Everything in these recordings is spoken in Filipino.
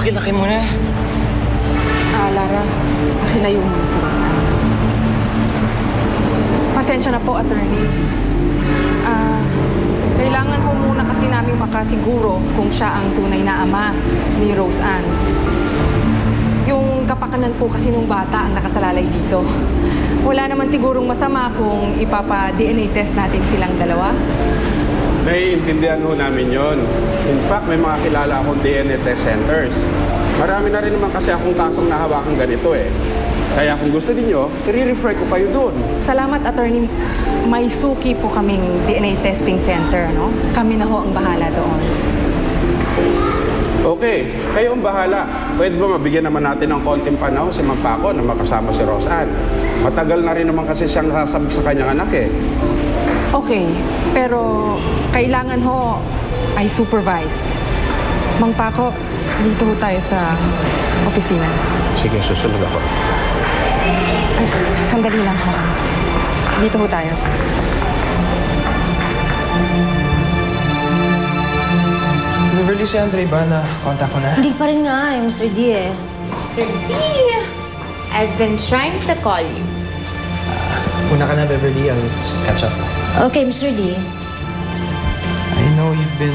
Laki-laki mo na. Lara, pakilayo muna si Rosan. Pasensya na po, attorney. Kailangan ho muna kasi namin makasiguro kung siya ang tunay na ama ni Roseanne. Yung kapakanan po kasi nung bata ang nakasalalay dito. Wala naman sigurong masama kung ipapa-DNA test natin silang dalawa. Naiintindihan ho namin yon. In fact, may mga kilala akong DNA test centers. Marami na rin naman kasi akong kasong nahawakan ganito eh. Kaya kung gusto niyo, i-refer ko kayo doon. Salamat, attorney. May suki po kaming DNA testing center, no? Kami na ho ang bahala doon. Okay, kayo ang bahala. Pwede ba mabigyan naman natin ng konting panahon si Ma'am Paco na makasama si Roseanne? Matagal na rin naman kasi siyang sasabik sa kanyang anak eh. Okay, pero kailangan ho ay supervised. Mang Paco, dito ho tayo sa opisina. Sige, susunod ako. Ay, sandali lang ho. Dito ho tayo. Beverly, si Andre ba na contact ko na? Hindi pa rin nga Mr. D eh. Mr. D, I've been trying to call you. Una ka na, Beverly. I'll just catch up. Okay, Mr. D. I know you've been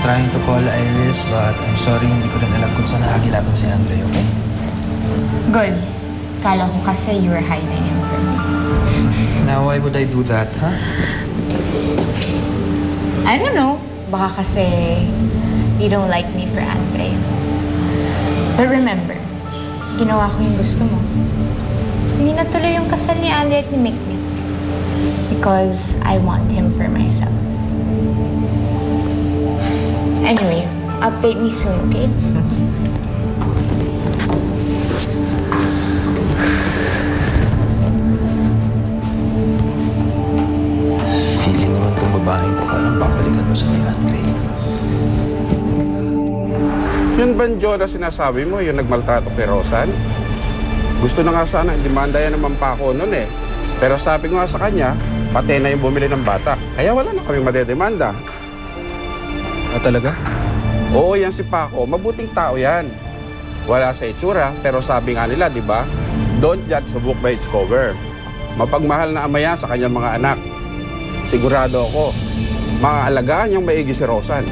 trying to call Iris, but I'm sorry, hindi ko rin alam kung saan nakagilapan si Andre, okay? Good. Kala ko kasi you were hiding him from me. Now, why would I do that, huh? I don't know. Baka kasi you don't like me for Andre. But remember, ginawa ko yung gusto mo. Hindi natuloy yung kasal ni Andre at ni Mikmik. Because I want him for myself. Anyway, update me soon, okay? Feeling naman itong babaeng to, parang papalikan mo sa ni Andre. Yun ba Joe na sinasabi mo, yung nagmaltrato kay Roseanne? Gusto na nga sana, demanda yan naman pa ako noon eh. Pero sabi ko nga sa kanya, pati na yung bumili ng bata. Kaya wala na kaming madedemanda. Ah, talaga? Oo, yan si Paco. Mabuting tao yan. Wala sa itsura, pero sabi nga nila, di ba? Don't judge the book by its cover. Mapagmahal na ama yan sa kanyang mga anak. Sigurado ako, maaalagaan niyang maigi si Roseanne.